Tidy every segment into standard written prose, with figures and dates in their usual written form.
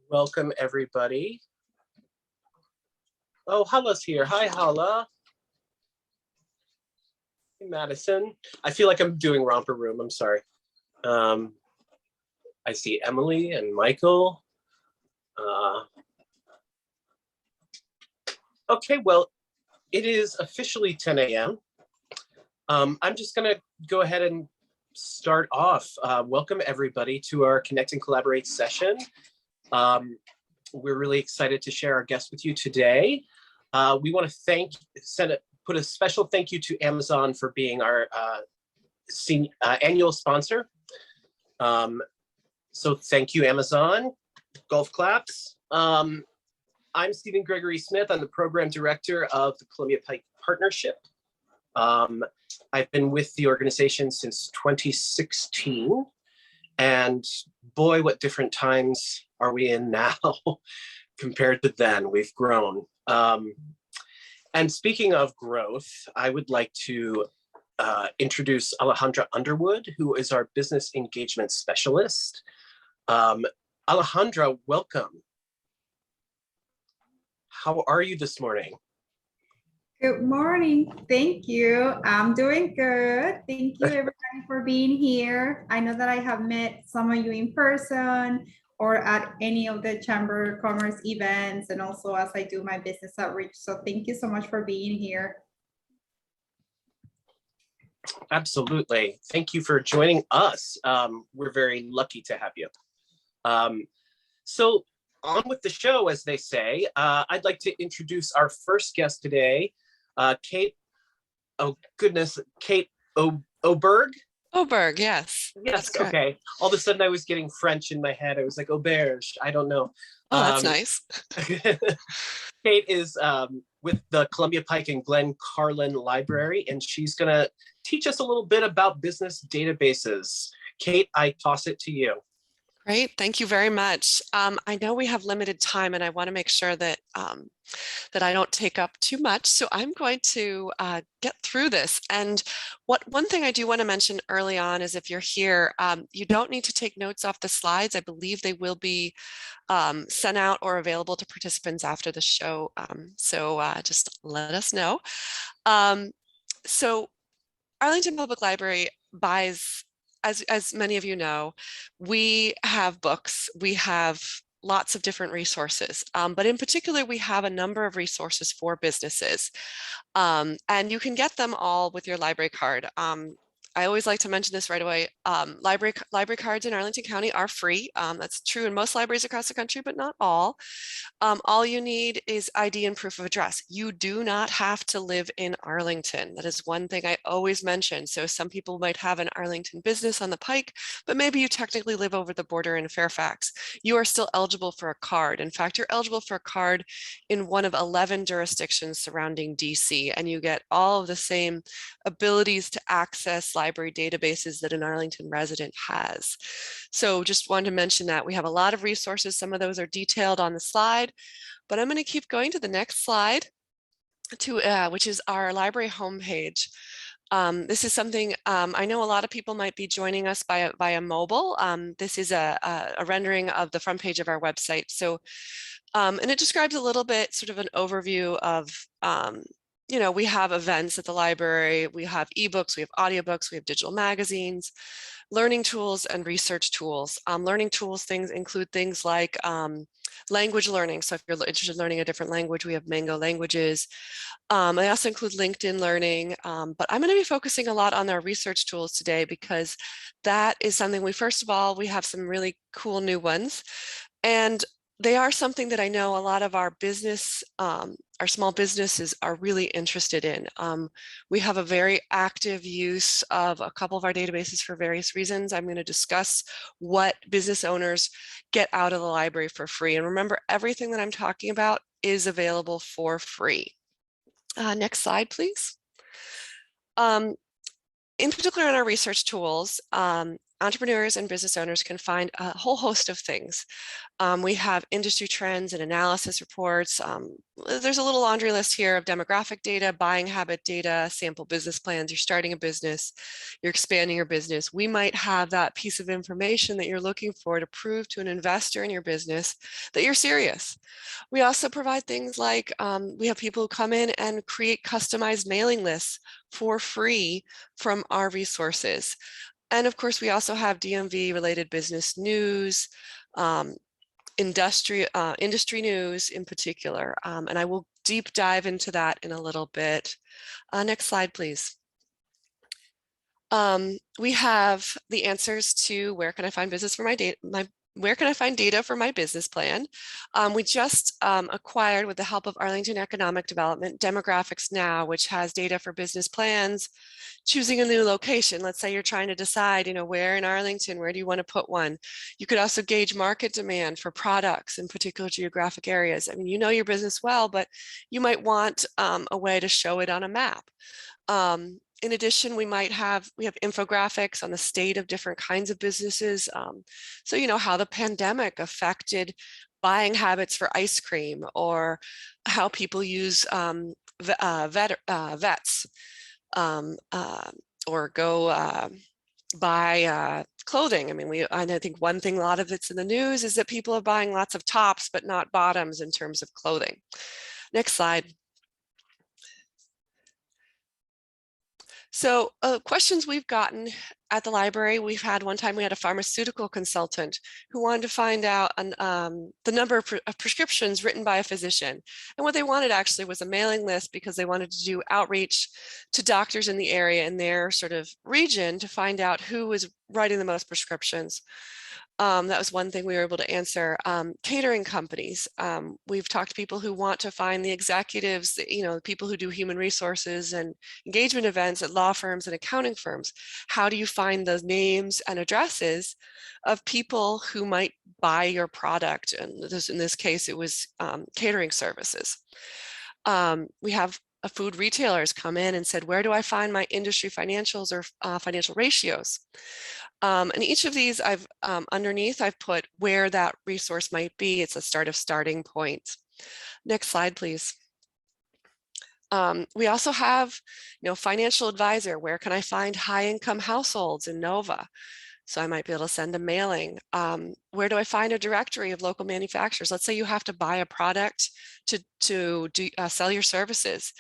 Welcome, everybody. Oh, Hala's here. Hi, Hala. Hey, Madison. I feel like I'm doing Romper Room. I'm sorry. I see Emily and Michael. Okay, well, it is officially 10 a.m. I'm just going to go ahead and start off. Welcome, everybody, to our Connect and Collaborate session. We're really excited to share our guest with you today. We want to put a special thank you to Amazon for being our annual sponsor. So thank you, Amazon. Golf claps. I'm Stephen Gregory Smith. I'm the program director of the Columbia Pike Partnership. I've been with the organization since 2016. And boy, what different times are we in now compared to then. We've grown. And speaking of growth, I would like to introduce Alejandra Underwood, who is our business engagement specialist. Alejandra, welcome. How are you this morning? Good morning. Thank you. I'm doing good. Thank you, everybody, for being here. I know that I have met some of you in person or at any of the Chamber of Commerce events, and also as I do my business outreach. So thank you so much for being here. Absolutely. Thank you for joining us. We're very lucky to have you. So on with the show, as they say. I'd like to introduce our first guest today, Kate. Oh goodness, Kate Oberg. Oberg, yes. Yes. Okay. All of a sudden, I was getting French in my head. I was like auberge. I don't know. Oh, that's nice. Kate is with the Columbia Pike and Glen Carlin Library, and she's going to teach us a little bit about business databases. Kate, I toss it to you. Great. Thank you very much. I know we have limited time, and I want to make sure that that I don't take up too much. So I'm going to get through this. And one thing I do want to mention early on is if you're here, you don't need to take notes off the slides. I believe they will be sent out or available to participants after the show. So just let us know. So Arlington Public Library buys, as many of you know, we have books, we have lots of different resources, but in particular, we have a number of resources for businesses, and you can get them all with your library card. I always like to mention this right away. Library cards in Arlington County are free. That's true in most libraries across the country, but not all. All you need is ID and proof of address. You do not have to live in Arlington. That is one thing I always mention. So some people might have an Arlington business on the Pike, but maybe you technically live over the border in Fairfax. You are still eligible for a card. In fact, you're eligible for a card in one of 11 jurisdictions surrounding DC, and you get all of the same abilities to access library databases that an Arlington resident has. So just wanted to mention that we have a lot of resources. Some of those are detailed on the slide, but I'm going to keep going to the next slide, which is our library homepage. This is something I know a lot of people might be joining us via mobile. This is a rendering of the front page of our website. So, and it describes a little bit sort of an overview of you know, we have events at the library, we have ebooks, we have audiobooks, we have digital magazines, learning tools, and research tools. Learning tools include things like language learning. So if you're interested in learning a different language, we have Mango Languages. I also include LinkedIn Learning, but I'm going to be focusing a lot on our research tools today because that is something first of all, we have some really cool new ones. And they are something that I know a lot of our small businesses are really interested in. We have a very active use of a couple of our databases for various reasons. I'm going to discuss what business owners get out of the library for free. And remember, everything that I'm talking about is available for free. Next slide, please. In particular, in our research tools, entrepreneurs and business owners can find a whole host of things. We have industry trends and analysis reports. There's a little laundry list here of demographic data, buying habit data, sample business plans. You're starting a business, you're expanding your business. We might have that piece of information that you're looking for to prove to an investor in your business that you're serious. We also provide things like we have people who come in and create customized mailing lists for free from our resources. And of course, we also have DMV related business news, industry news in particular. And I will deep dive into that in a little bit. Next slide, please. We have the answers to where can I find business for my data, where can I find data for my business plan? We just acquired, with the help of Arlington Economic Development, Demographics Now, which has data for business plans, choosing a new location. Let's say you're trying to decide, where in Arlington, where do you want to put one? You could also gauge market demand for products in particular geographic areas. I mean, you know your business well, but you might want a way to show it on a map. In addition, we have infographics on the state of different kinds of businesses. So, how the pandemic affected buying habits for ice cream, or how people use vets, or go buy clothing. I mean, I think one thing, a lot of it's in the news, is that people are buying lots of tops, but not bottoms in terms of clothing. Next slide. So questions we've gotten at the library, we had a pharmaceutical consultant who wanted to find out the number of prescriptions written by a physician. And what they wanted actually was a mailing list, because they wanted to do outreach to doctors in the area in their sort of region to find out who was writing the most prescriptions. That was one thing we were able to answer. Catering companies. We've talked to people who want to find the executives, people who do human resources and engagement events at law firms and accounting firms. How do you find those names and addresses of people who might buy your product? And in this case, it was catering services. We have food retailers come in and said, where do I find my industry financials or financial ratios? And each of these underneath I've put where that resource might be. It's a starting point. Next slide, please. We also have, financial advisor. Where can I find high income households in Nova? So I might be able to send a mailing. Where do I find a directory of local manufacturers? Let's say you have to buy a product to sell your services,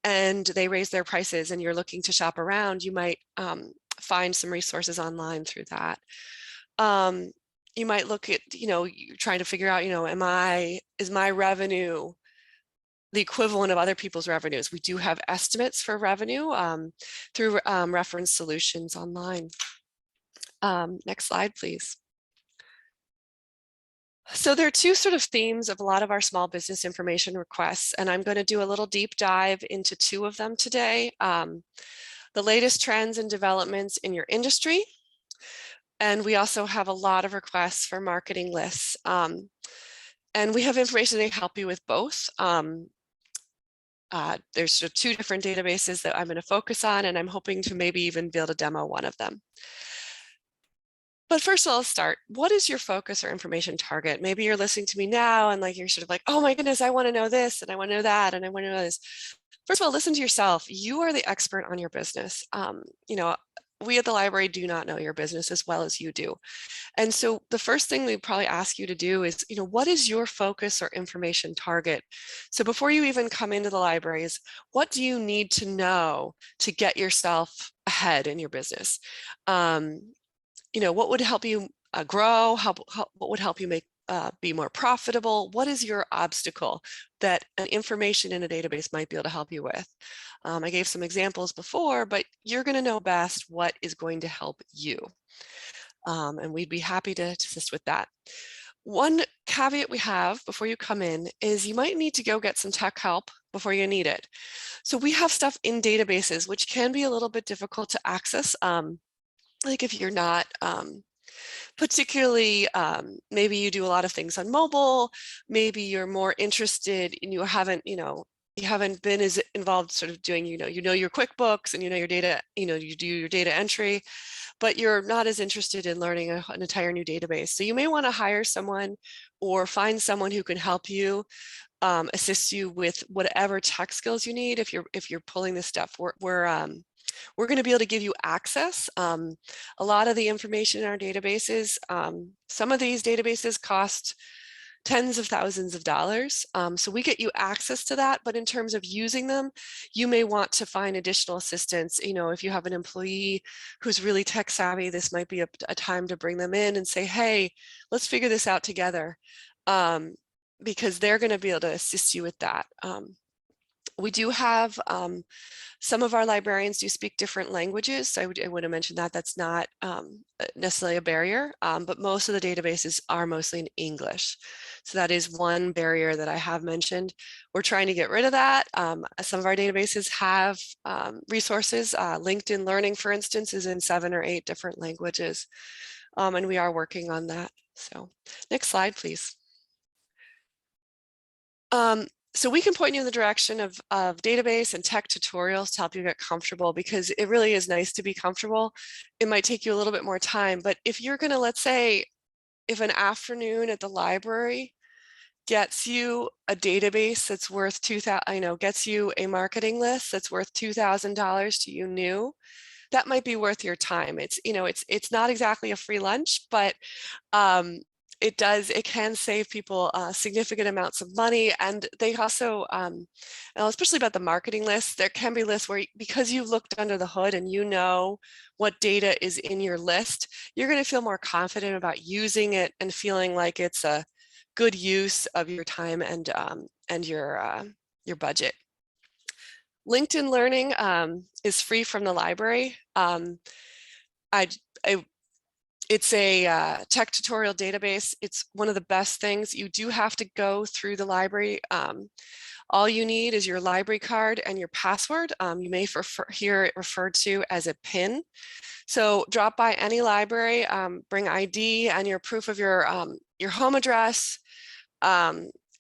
and they raise their prices and you're looking to shop around. You might find some resources online through that. You might look at, you're trying to figure out, is my revenue the equivalent of other people's revenues? We do have estimates for revenue through reference solutions online. Next slide, please. So there are two sort of themes of a lot of our small business information requests, and I'm going to do a little deep dive into two of them today. The latest trends and developments in your industry. And we also have a lot of requests for marketing lists. And we have information to help you with both. There's sort of two different databases that I'm going to focus on, and I'm hoping to maybe even be able to demo one of them. But first of all, let's start. What is your focus or information target? Maybe you're listening to me now and you're sort of like, oh my goodness, I want to know this and I want to know that and I want to know this. First of all, listen to yourself. You are the expert on your business. We at the library do not know your business as well as you do. And so the first thing we probably ask you to do is, what is your focus or information target? So before you even come into the libraries, what do you need to know to get yourself ahead in your business? What would help you grow? What would help you be more profitable? What is your obstacle that an information in a database might be able to help you with? I gave some examples before, but you're going to know best what is going to help you. And we'd be happy to assist with that. One caveat we have before you come in is you might need to go get some tech help before you need it. So we have stuff in databases, which can be a little bit difficult to access. Like if you're not particularly, maybe you do a lot of things on mobile, maybe you're more interested and you haven't, you haven't been as involved sort of doing, you know your QuickBooks and you know your data, you do your data entry, but you're not as interested in learning an entire new database. So you may want to hire someone or find someone who can help you, assist you with whatever tech skills you need. If you're pulling this stuff, we're going to be able to give you access. A lot of the information in our databases, some of these databases cost tens of thousands of dollars. So we get you access to that, but in terms of using them, you may want to find additional assistance. If you have an employee who's really tech savvy, this might be a time to bring them in and say, hey, let's figure this out together, because they're going to be able to assist you with that. We do have some of our librarians do speak different languages. So I would have mentioned that that's not necessarily a barrier, but most of the databases are mostly in English. So that is one barrier that I have mentioned. We're trying to get rid of that. Some of our databases have resources. LinkedIn Learning, for instance, is in 7 or 8 different languages, and we are working on that. So next slide, please. So we can point you in the direction of database and tech tutorials to help you get comfortable, because it really is nice to be comfortable. It might take you a little bit more time, but if you're going to, let's say, if an afternoon at the library gets you a database that's worth gets you a marketing list that's worth $2,000 to you new, that might be worth your time. It's not exactly a free lunch, but it can save people significant amounts of money. And they also, especially about the marketing lists, there can be lists where, because you've looked under the hood and you know what data is in your list, you're going to feel more confident about using it and feeling like it's a good use of your time and your budget. LinkedIn Learning is free from the library. It's a tech tutorial database. It's one of the best things. You do have to go through the library. All you need is your library card and your password. You may hear it referred to as a PIN. So drop by any library, bring ID and your proof of your home address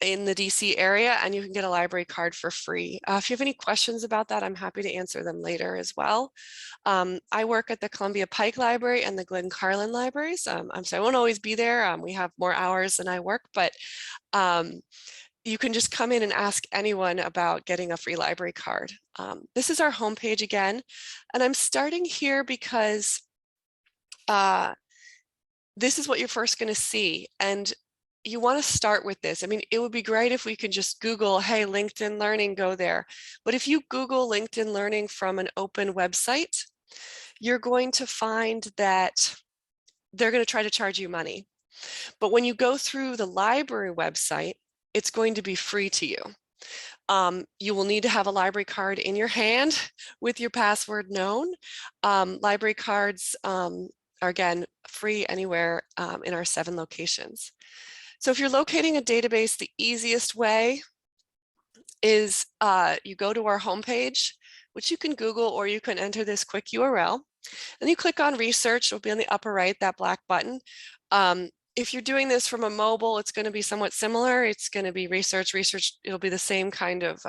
in the DC area, and you can get a library card for free. If you have any questions about that, I'm happy to answer them later as well. I work at the Columbia Pike Library and the Glen Carlin Libraries. So I won't always be there. We have more hours than I work, but you can just come in and ask anyone about getting a free library card. This is our homepage again, and I'm starting here because this is what you're first going to see. And you want to start with this. I mean, it would be great if we could just Google, hey, LinkedIn Learning, go there. But if you Google LinkedIn Learning from an open website, you're going to find that they're going to try to charge you money. But when you go through the library website, it's going to be free to you. You will need to have a library card in your hand with your password known. Library cards are, again, free anywhere in our 7 locations. So if you're locating a database, the easiest way is you go to our homepage, which you can Google, or you can enter this quick URL, and you click on research. It'll be on the upper right, that black button. If you're doing this from a mobile, it's going to be somewhat similar. It's going to be research. It'll be the same kind of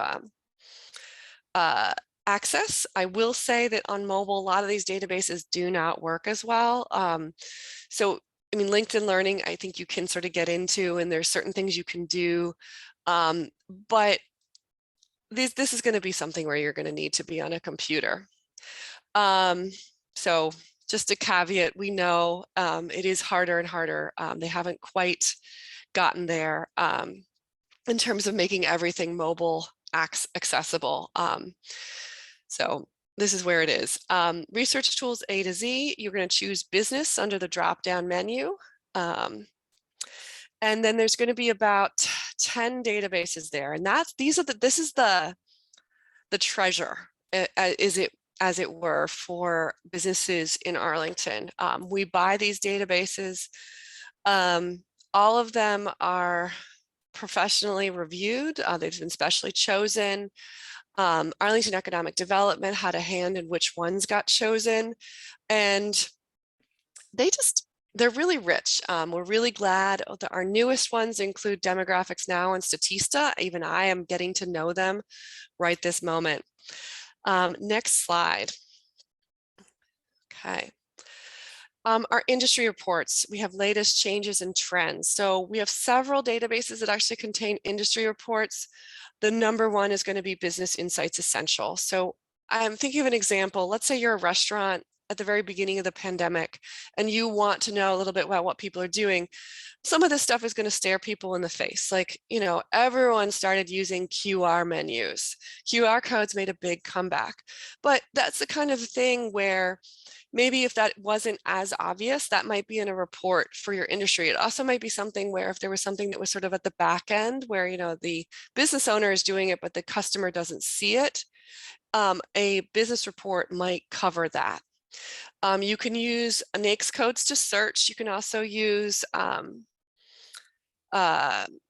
access. I will say that on mobile, a lot of these databases do not work as well. So I mean, LinkedIn Learning, I think you can sort of get into, and there's certain things you can do, but this is going to be something where you're going to need to be on a computer. So just a caveat, we know it is harder and harder. They haven't quite gotten there in terms of making everything mobile accessible. So this is where it is. Research tools A to Z, you're going to choose business under the drop-down menu. And then there's going to be about 10 databases there. And this is the treasure, as it were, for businesses in Arlington. We buy these databases. All of them are professionally reviewed. They've been specially chosen. Arlington Economic Development had a hand in which ones got chosen, and they just they're really rich. We're really glad that our newest ones include Demographics Now and Statista. Even I am getting to know them right this moment. Next slide. Okay. Our industry reports, we have latest changes and trends. So we have several databases that actually contain industry reports. The number one is going to be Business Insights Essential. So I'm thinking of an example. Let's say you're a restaurant at the very beginning of the pandemic and you want to know a little bit about what people are doing. Some of this stuff is going to stare people in the face. Like, you know, everyone started using QR menus. QR codes made a big comeback. But that's the kind of thing where maybe if that wasn't as obvious, that might be in a report for your industry. It also might be something where if there was something that was sort of at the back end where, you know, the business owner is doing it, but the customer doesn't see it, a business report might cover that. You can use NAICS codes to search. You can also use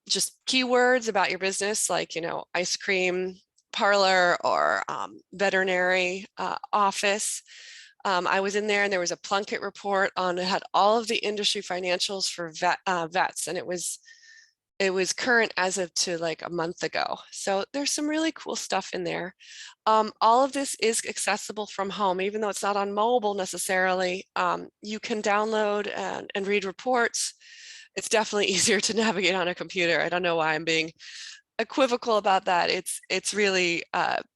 just keywords about your business, like, you know, ice cream parlor or veterinary office. I was in there and there was a Plunkett report on, it had all of the industry financials for vets, and it was current as of to like a month ago. So there's some really cool stuff in there. All of this is accessible from home, even though it's not on mobile necessarily. You can download and read reports. It's definitely easier to navigate on a computer. I don't know why I'm being equivocal about that. It's really,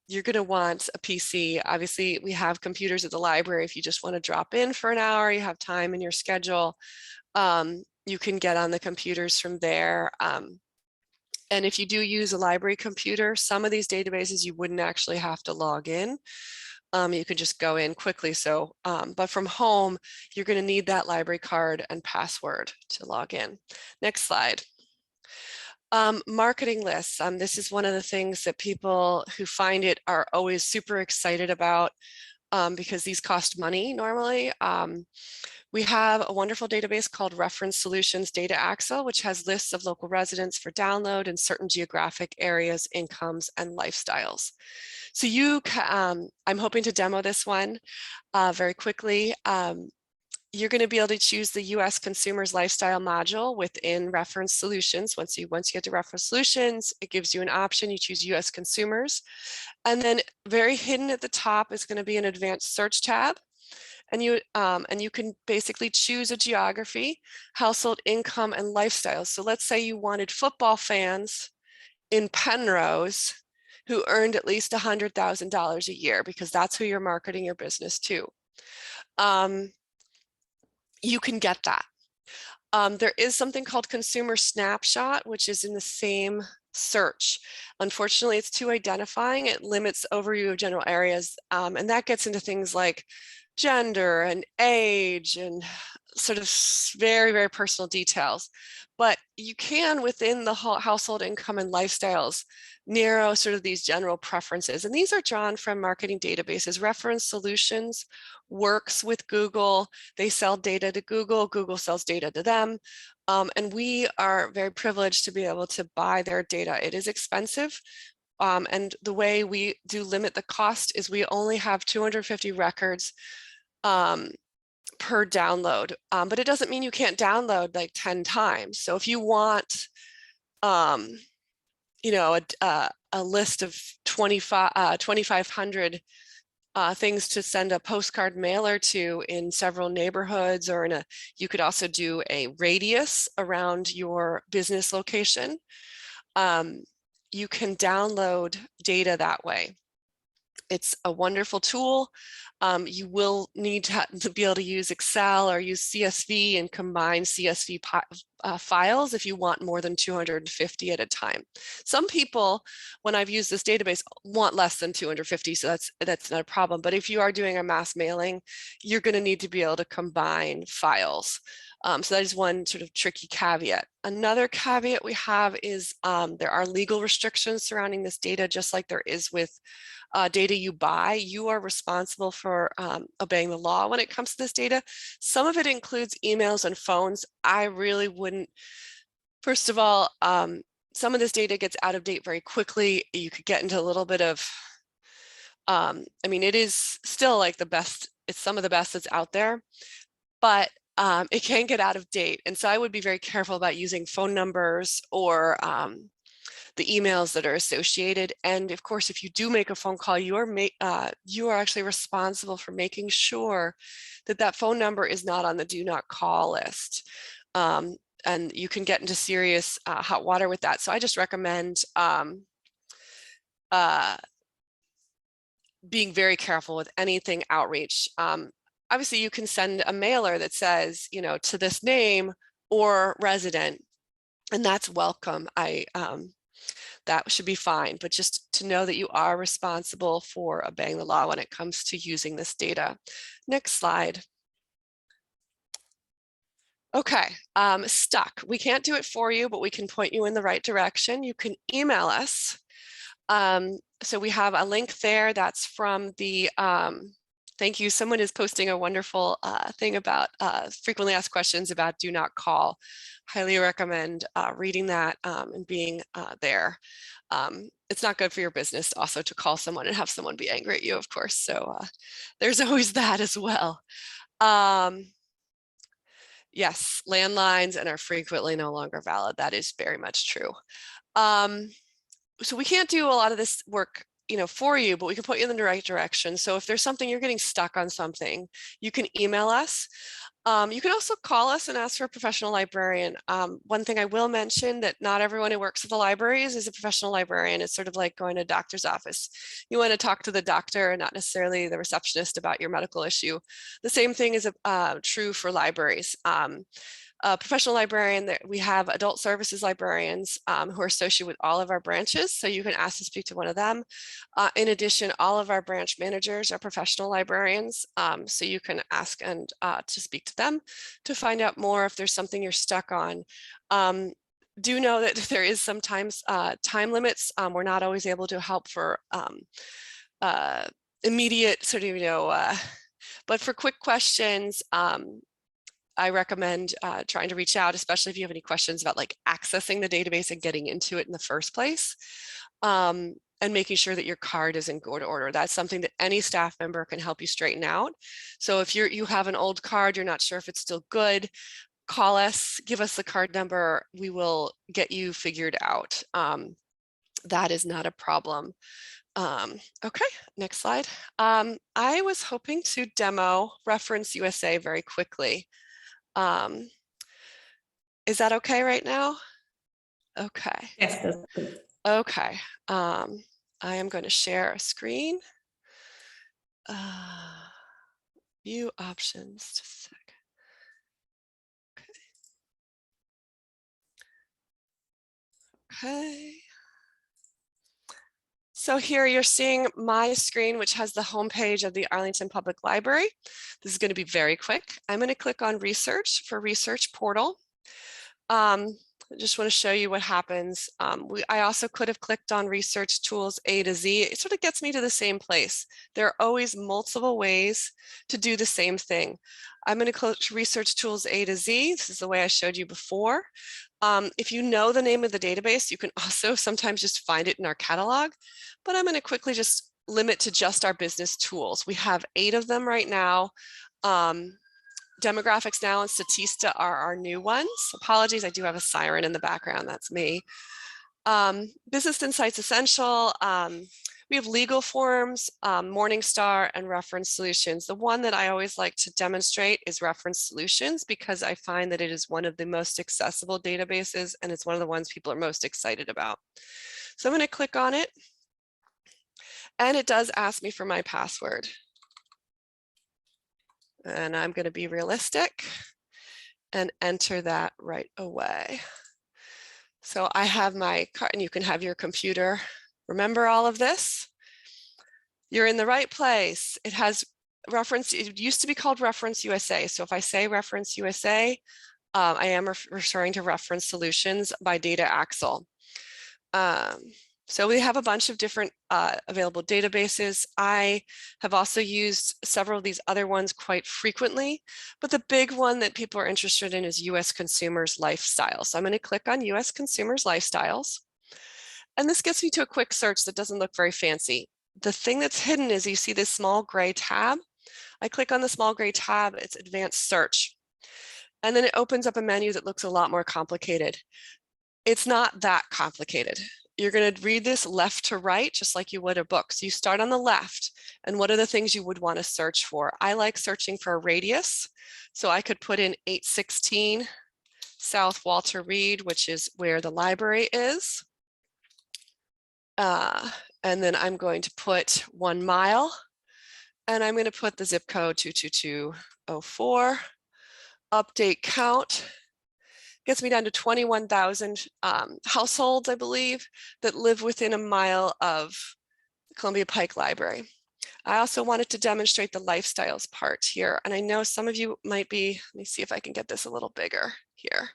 you're going to want a PC. Obviously, we have computers at the library. If you just want to drop in for an hour, you have time in your schedule, you can get on the computers from there. And if you do use a library computer, some of these databases you wouldn't actually have to log in. You could just go in quickly. So, but from home, you're going to need that library card and password to log in. Next slide. Marketing lists. This is one of the things that people who find it are always super excited about because these cost money normally. We have a wonderful database called Reference Solutions Data Axle, which has lists of local residents for download in certain geographic areas, incomes, and lifestyles. So I'm hoping to demo this one very quickly. You're going to be able to choose the U.S. Consumers Lifestyle module within Reference Solutions. Once you get to Reference Solutions, it gives you an option. You choose U.S. Consumers. And then very hidden at the top is going to be an advanced search tab. And you can basically choose a geography, household income, and lifestyles. So let's say you wanted football fans in Penrose who earned at least $100,000 a year, because that's who you're marketing your business to. You can get that. There is something called Consumer Snapshot, which is in the same search. Unfortunately, it's too identifying. It limits overview of general areas, and that gets into things like gender and age and sort of very, very personal details. But you can, within the household income and lifestyles, narrow sort of these general preferences. And these are drawn from marketing databases. Reference Solutions works with Google. They sell data to Google. Google sells data to them. And we are very privileged to be able to buy their data. It is expensive. And the way we do limit the cost is we only have 250 records per download, but it doesn't mean you can't download like 10 times. So if you want, you know, a list of 2,500 things to send a postcard mailer to in several neighborhoods, or you could also do a radius around your business location. You can download data that way. It's a wonderful tool. You will need to be able to use Excel or use CSV and combine CSV files if you want more than 250 at a time. Some people, when I've used this database, want less than 250, so that's not a problem. But if you are doing a mass mailing, you're going to need to be able to combine files. So that is one sort of tricky caveat. Another caveat we have is there are legal restrictions surrounding this data, just like there is with data you buy. You are responsible for obeying the law when it comes to this data. Some of it includes emails and phones. I really wouldn't, first of all, some of this data gets out of date very quickly. You could get into a little bit of, I mean, it is still like the best, it's some of the best that's out there, but it can get out of date. And so I would be very careful about using phone numbers or the emails that are associated. And of course, if you do make a phone call, you are actually responsible for making sure that that phone number is not on the do not call list. And you can get into serious hot water with that. So I just recommend being very careful with anything outreach. Obviously, you can send a mailer that says, you know, to this name or resident, and that's welcome. That should be fine, but just to know that you are responsible for obeying the law when it comes to using this data. Next slide. Okay, stuck. We can't do it for you, but we can point you in the right direction. You can email us. So we have a link there that's from the, thank you. Someone is posting a wonderful thing about frequently asked questions about do not call. Highly recommend reading that and being there. It's not good for your business also to call someone and have someone be angry at you, of course. So there's always that as well. Yes, landlines and are frequently no longer valid. That is very much true. So we can't do a lot of this work, you know, for you, but we can put you in the right direction. So if there's something you're getting stuck on something, you can email us. You can also call us and ask for a professional librarian. One thing I will mention that not everyone who works at the libraries is a professional librarian. It's sort of like going to a doctor's office. You want to talk to the doctor and not necessarily the receptionist about your medical issue. The same thing is true for libraries. Professional librarian, we have adult services librarians who are associated with all of our branches, so you can ask to speak to one of them. In addition, all of our branch managers are professional librarians, so you can ask and to speak to them to find out more if there's something you're stuck on. Do know that there is sometimes time limits. We're not always able to help for immediate sort of, you know, but for quick questions, I recommend trying to reach out, especially if you have any questions about like accessing the database and getting into it in the first place, and making sure that your card is in good order. That's something that any staff member can help you straighten out. So if you have an old card, you're not sure if it's still good, call us, give us the card number. We will get you figured out. That is not a problem. Okay, next slide. I was hoping to demo Reference USA very quickly. Is that okay right now? Okay. Yes, that's good. Okay. I am going to share a screen. View options. Just a sec. Okay. So here you're seeing my screen, which has the homepage of the Arlington Public Library. This is going to be very quick. I'm going to click on Research for Research Portal. I just want to show you what happens. I also could have clicked on Research Tools A to Z. It sort of gets me to the same place. There are always multiple ways to do the same thing. I'm going to click Research Tools A to Z. This is the way I showed you before. If you know the name of the database, you can also sometimes just find it in our catalog, but I'm going to quickly just limit to just our business tools. We have 8 of them right now. Demographics Now and Statista are our new ones. Apologies, I do have a siren in the background, that's me. Business Insights Essential, we have legal forms, Morningstar, and reference solutions. The one that I always like to demonstrate is reference solutions because I find that it is one of the most accessible databases and it's one of the ones people are most excited about. So I'm going to click on it and it does ask me for my password. And I'm going to be realistic and enter that right away. So I have my card, and you can have your computer remember all of this. You're in the right place. It has reference, it used to be called Reference USA. So if I say Reference USA, I am referring to Reference Solutions by Data Axle. So we have a bunch of different available databases. I have also used several of these other ones quite frequently, but the big one that people are interested in is US Consumers Lifestyles. So I'm going to click on US Consumers Lifestyles. And this gets me to a quick search that doesn't look very fancy. The thing that's hidden is you see this small gray tab. I click on the small gray tab, it's advanced search. And then it opens up a menu that looks a lot more complicated. It's not that complicated. You're going to read this left to right, just like you would a book. So you start on the left, and what are the things you would want to search for? I like searching for a radius. So I could put in 816 South Walter Reed, which is where the library is. And then I'm going to put 1 mile, and I'm going to put the zip code 22204. Update count gets me down to 21,000 households, I believe, that live within a mile of the Columbia Pike Library. I also wanted to demonstrate the lifestyles part here. And I know some of you might be, let me see if I can get this a little bigger here.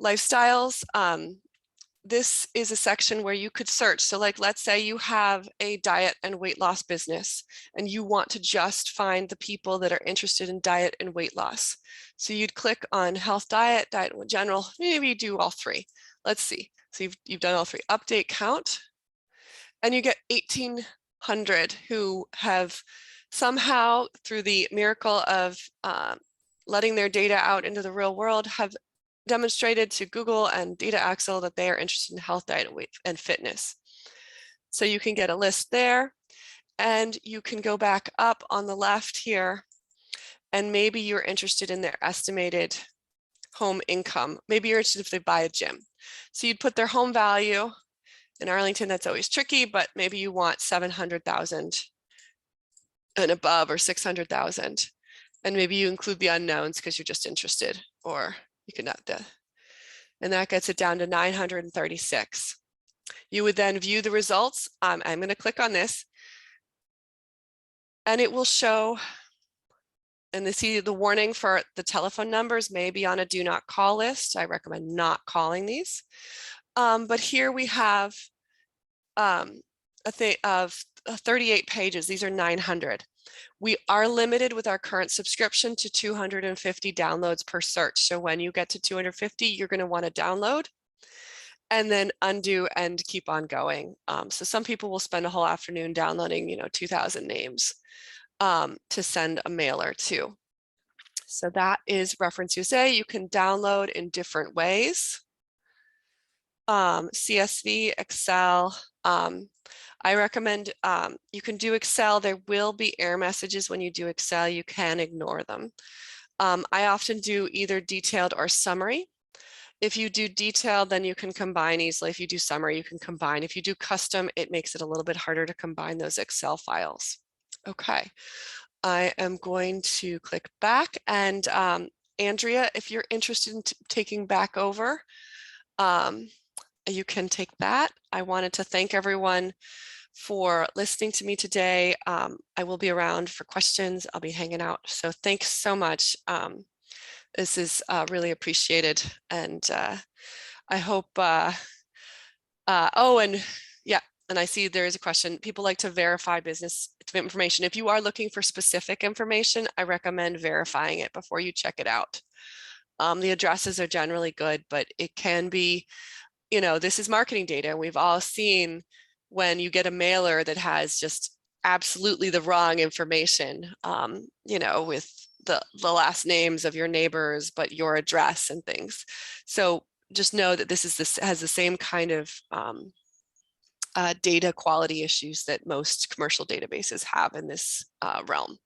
Lifestyles, this is a section where you could search. So like, let's say you have a diet and weight loss business and you want to just find the people that are interested in diet and weight loss. So you'd click on health, diet in general, maybe you do all three. Let's see. So you've done all three. Update count, and you get 1,800 who have somehow, through the miracle of letting their data out into the real world, have demonstrated to Google and Data Axle that they are interested in health, diet, and weight and fitness. So you can get a list there, and you can go back up on the left here, and maybe you're interested in their estimated home income. Maybe you're interested if they buy a gym. So you'd put their home value. In Arlington, that's always tricky, but maybe you want 700,000 and above, or 600,000. And maybe you include the unknowns because you're just interested, or you could not, and that gets it down to 936. You would then view the results. I'm going to click on this, and it will show, and they see the warning for the telephone numbers may be on a do not call list. I recommend not calling these. But here we have a thing of 38 pages. These are 900. We are limited with our current subscription to 250 downloads per search. So when you get to 250, you're going to want to download and then undo and keep on going. So some people will spend a whole afternoon downloading, 2,000 names to send a mailer to. So that is Reference USA. You can download in different ways. CSV, Excel. I recommend you can do Excel. There will be error messages when you do Excel. You can ignore them. I often do either detailed or summary. If you do detailed, then you can combine easily. If you do summary, you can combine. If you do custom, it makes it a little bit harder to combine those Excel files. Okay, I am going to click back, and Andrea, if you're interested in taking back over, you can take that. I wanted to thank everyone for listening to me today. I will be around for questions. I'll be hanging out. So thanks so much. This is really appreciated. And I hope, oh, and yeah, and I see there is a question. People like to verify business information. If you are looking for specific information, I recommend verifying it before you check it out. The addresses are generally good, but it can be, this is marketing data. We've all seen when you get a mailer that has just absolutely the wrong information, with the last names of your neighbors, but your address and things. So just know that this has the same kind of data quality issues that most commercial databases have in this realm.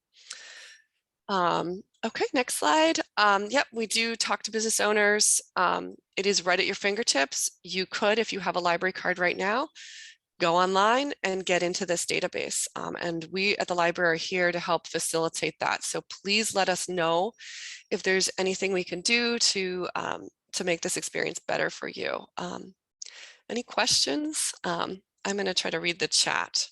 Okay, next slide. Yep, we do talk to business owners. It is right at your fingertips. You could, if you have a library card right now, go online and get into this database. And we at the library are here to help facilitate that. So please let us know if there's anything we can do to make this experience better for you. Any questions? I'm going to try to read the chat.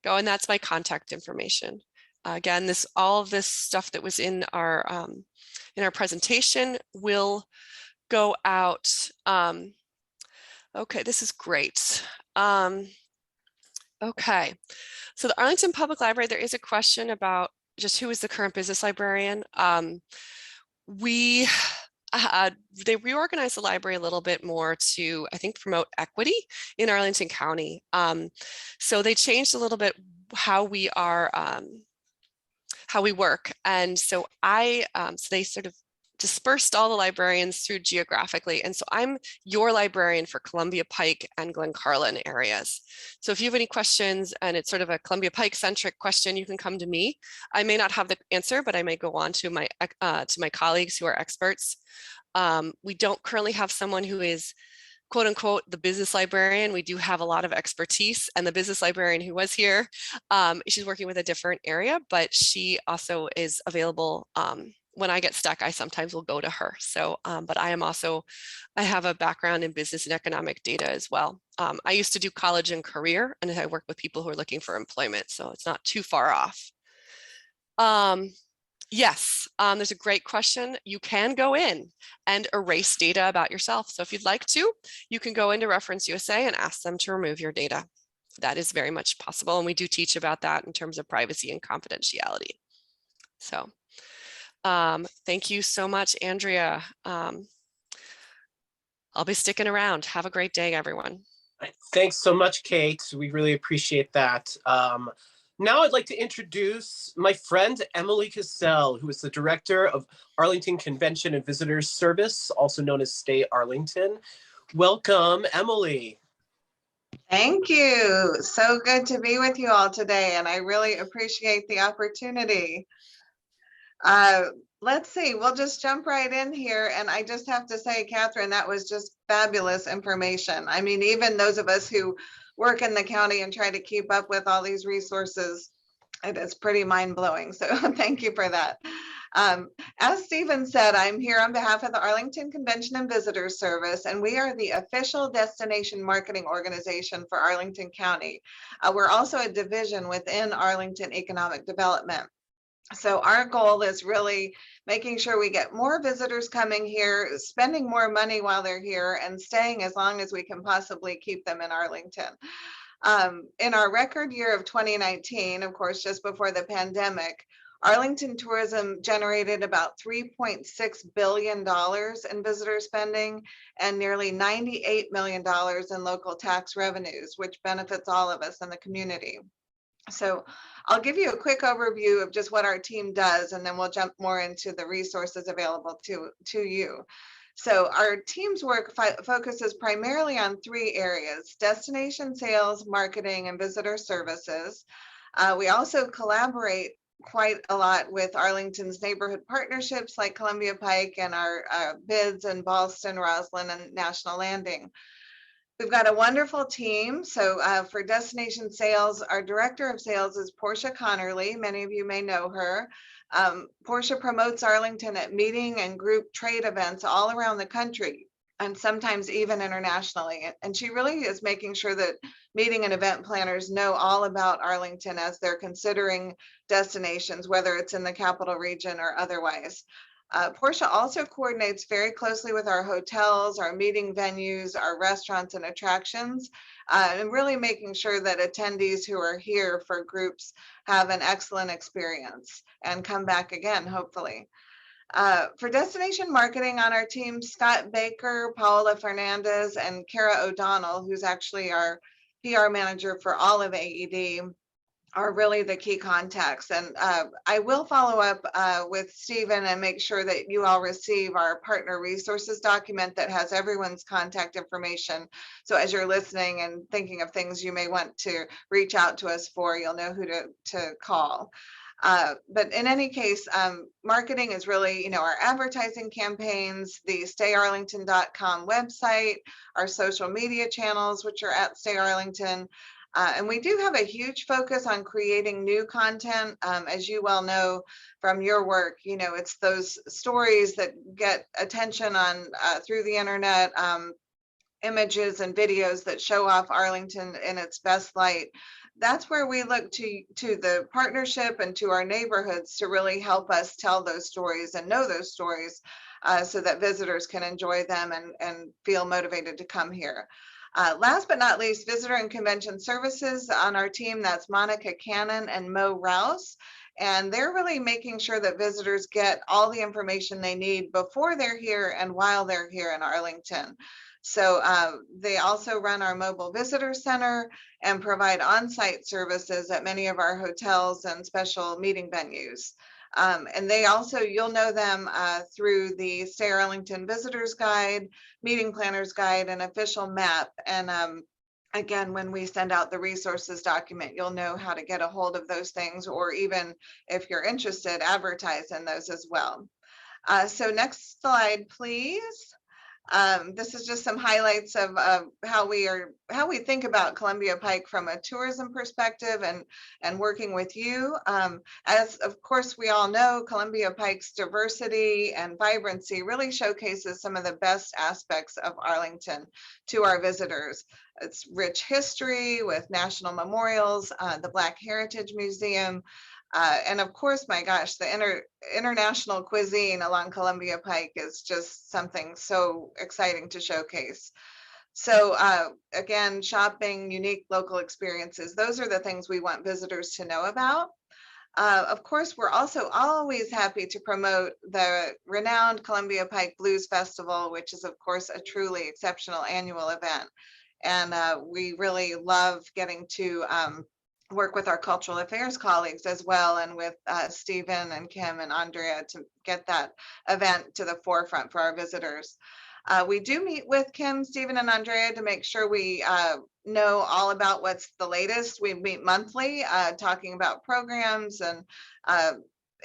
And that's my contact information. Again, all of this stuff that was in our presentation will go out. Okay, this is great. Okay, so the Arlington Public Library, there is a question about just who is the current business librarian. They reorganized the library a little bit more to, I think, promote equity in Arlington County. So they changed a little bit how we are how we work. And so so they sort of dispersed all the librarians through geographically. And so I'm your librarian for Columbia Pike and Glen Carlin areas. So if you have any questions and it's sort of a Columbia Pike centric question, you can come to me. I may not have the answer, but I may go on to my colleagues who are experts. We don't currently have someone who is quote unquote the business librarian. We do have a lot of expertise, and the business librarian who was here, she's working with a different area, but she also is available. When I get stuck, I sometimes will go to her. So, but I have a background in business and economic data as well. I used to do college and career, and I work with people who are looking for employment, so it's not too far off. Yes, there's a great question. You can go in and erase data about yourself. So if you'd like to, you can go into Reference USA and ask them to remove your data. That is very much possible. And we do teach about that in terms of privacy and confidentiality. So thank you so much, Andrea. I'll be sticking around. Have a great day, everyone. Thanks so much, Kate. We really appreciate that. Now I'd like to introduce my friend, Emily Cassell, who is the Director of Arlington Convention and Visitors Service, also known as Stay Arlington. Welcome, Emily. Thank you. So good to be with you all today, and I really appreciate the opportunity. Let's see, we'll just jump right in here. And I just have to say, Catherine, that was just fabulous information. I mean, even those of us who work in the county and try to keep up with all these resources, it is pretty mind-blowing. So thank you for that. As Stephen said, I'm here on behalf of the Arlington Convention and Visitors Service, and we are the official destination marketing organization for Arlington County. We're also a division within Arlington Economic Development. So our goal is really making sure we get more visitors coming here, spending more money while they're here, and staying as long as we can possibly keep them in Arlington. In our record year of 2019, of course, just before the pandemic, Arlington tourism generated about $3.6 billion in visitor spending and nearly $98 million in local tax revenues, which benefits all of us in the community. So I'll give you a quick overview of just what our team does, and then we'll jump more into the resources available to you. So our team's work focuses primarily on three areas: destination sales, marketing, and visitor services. We also collaborate quite a lot with Arlington's neighborhood partnerships like Columbia Pike and our bids in Ballston, Roslyn, and National Landing. We've got a wonderful team. So for destination sales, our director of sales is Portia Connerly. Many of you may know her. Portia promotes Arlington at meeting and group trade events all around the country, and sometimes even internationally. And she really is making sure that meeting and event planners know all about Arlington as they're considering destinations, whether it's in the capital region or otherwise. Portia also coordinates very closely with our hotels, our meeting venues, our restaurants and attractions, and really making sure that attendees who are here for groups have an excellent experience and come back again, hopefully. For destination marketing on our team, Scott Baker, Paola Fernandez, and Kara O'Donnell, who's actually our PR manager for all of AED, are really the key contacts. And I will follow up with Stephen and make sure that you all receive our partner resources document that has everyone's contact information. So as you're listening and thinking of things you may want to reach out to us for, you'll know who to call. But in any case, marketing is really, our advertising campaigns, the stayarlington.com website, our social media channels, which are at Stay Arlington. And we do have a huge focus on creating new content. As you well know from your work, it's those stories that get attention on through the internet, images and videos that show off Arlington in its best light. That's where we look to the partnership and to our neighborhoods to really help us tell those stories and know those stories so that visitors can enjoy them and feel motivated to come here. Last but not least, visitor and convention services on our team, that's Monica Cannon and Mo Rouse. And they're really making sure that visitors get all the information they need before they're here and while they're here in Arlington. So they also run our mobile visitor center and provide on-site services at many of our hotels and special meeting venues. And they also, you'll know them through the Stay Arlington Visitors Guide, Meeting Planners Guide, and official map. And again, when we send out the resources document, you'll know how to get a hold of those things, or even if you're interested, advertise in those as well. So next slide, please. This is just some highlights of how we think about Columbia Pike from a tourism perspective and working with you. As of course we all know, Columbia Pike's diversity and vibrancy really showcases some of the best aspects of Arlington to our visitors. It's rich history with national memorials, the Black Heritage Museum, and of course, my gosh, the international cuisine along Columbia Pike is just something so exciting to showcase. So again, shopping, unique local experiences, those are the things we want visitors to know about. Of course, we're also always happy to promote the renowned Columbia Pike Blues Festival, which is of course a truly exceptional annual event. And we really love getting to work with our cultural affairs colleagues as well, and with Stephen and Kim and Andrea to get that event to the forefront for our visitors. We do meet with Kim, Stephen, and Andrea to make sure we know all about what's the latest. We meet monthly, talking about programs and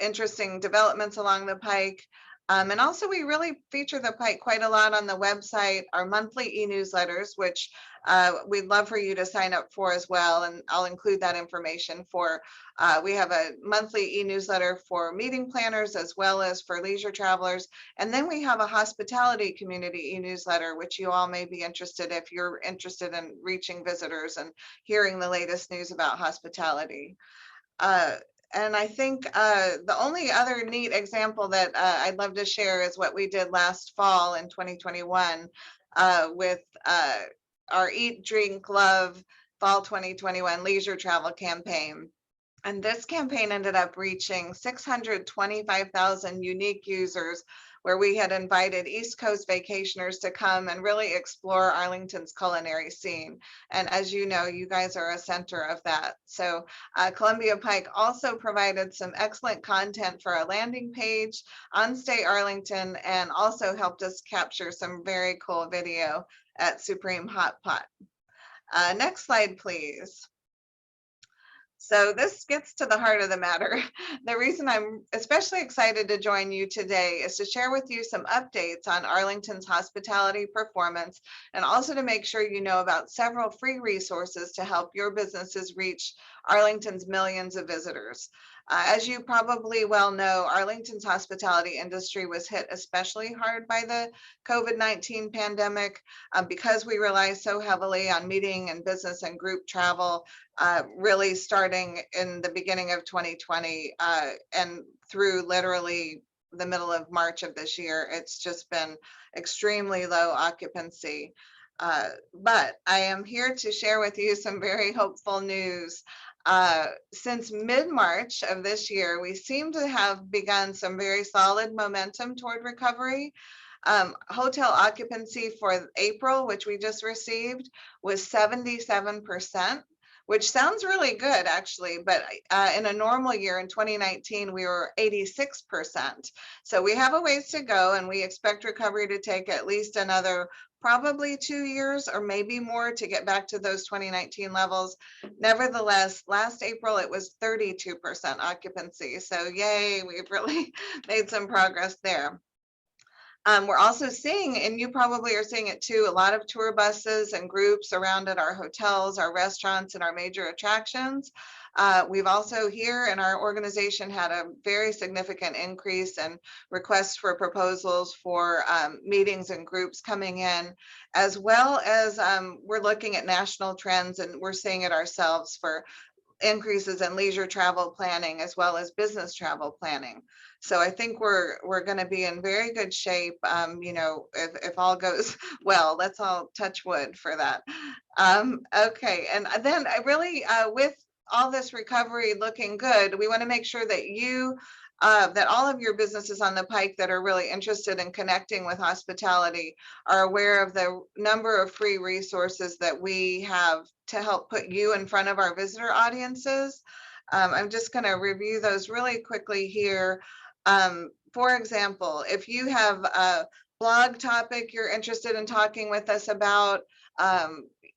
interesting developments along the Pike. And also we really feature the Pike quite a lot on the website, our monthly e-newsletters, which we'd love for you to sign up for as well. And I'll include that information for, we have a monthly e-newsletter for meeting planners as well as for leisure travelers. And then we have a hospitality community e-newsletter, which you all may be interested if you're interested in reaching visitors and hearing the latest news about hospitality. And I think the only other neat example that I'd love to share is what we did last fall in 2021 with our Eat, Drink, Love Fall 2021 leisure travel campaign. And this campaign ended up reaching 625,000 unique users, where we had invited East Coast vacationers to come and really explore Arlington's culinary scene. And as you know, you guys are a center of that. So Columbia Pike also provided some excellent content for our landing page on Stay Arlington, and also helped us capture some very cool video at Supreme Hot Pot. Next slide, please. So this gets to the heart of the matter. The reason I'm especially excited to join you today is to share with you some updates on Arlington's hospitality performance, and also to make sure you know about several free resources to help your businesses reach Arlington's millions of visitors. As you probably well know, Arlington's hospitality industry was hit especially hard by the COVID-19 pandemic because we rely so heavily on meeting and business and group travel, really starting in the beginning of 2020 and through literally the middle of March of this year. It's just been extremely low occupancy. But I am here to share with you some very hopeful news. Since mid-March of this year, we seem to have begun some very solid momentum toward recovery. Hotel occupancy for April, which we just received, was 77%, which sounds really good actually, but in a normal year in 2019, we were 86%. So we have a ways to go, and we expect recovery to take at least another probably 2 years or maybe more to get back to those 2019 levels. Nevertheless, last April, it was 32% occupancy. So yay, we've really made some progress there. We're also seeing, and you probably are seeing it too, a lot of tour buses and groups around at our hotels, our restaurants, and our major attractions. We've also here in our organization had a very significant increase in requests for proposals for meetings and groups coming in, as well as we're looking at national trends, and we're seeing it ourselves for increases in leisure travel planning as well as business travel planning. So I think we're going to be in very good shape, you know, if all goes well. Let's all touch wood for that. Okay, and then I really with all this recovery looking good, we want to make sure that that all of your businesses on the Pike that are really interested in connecting with hospitality are aware of the number of free resources that we have to help put you in front of our visitor audiences. I'm just going to review those really quickly here. For example, if you have a blog topic you're interested in talking with us about,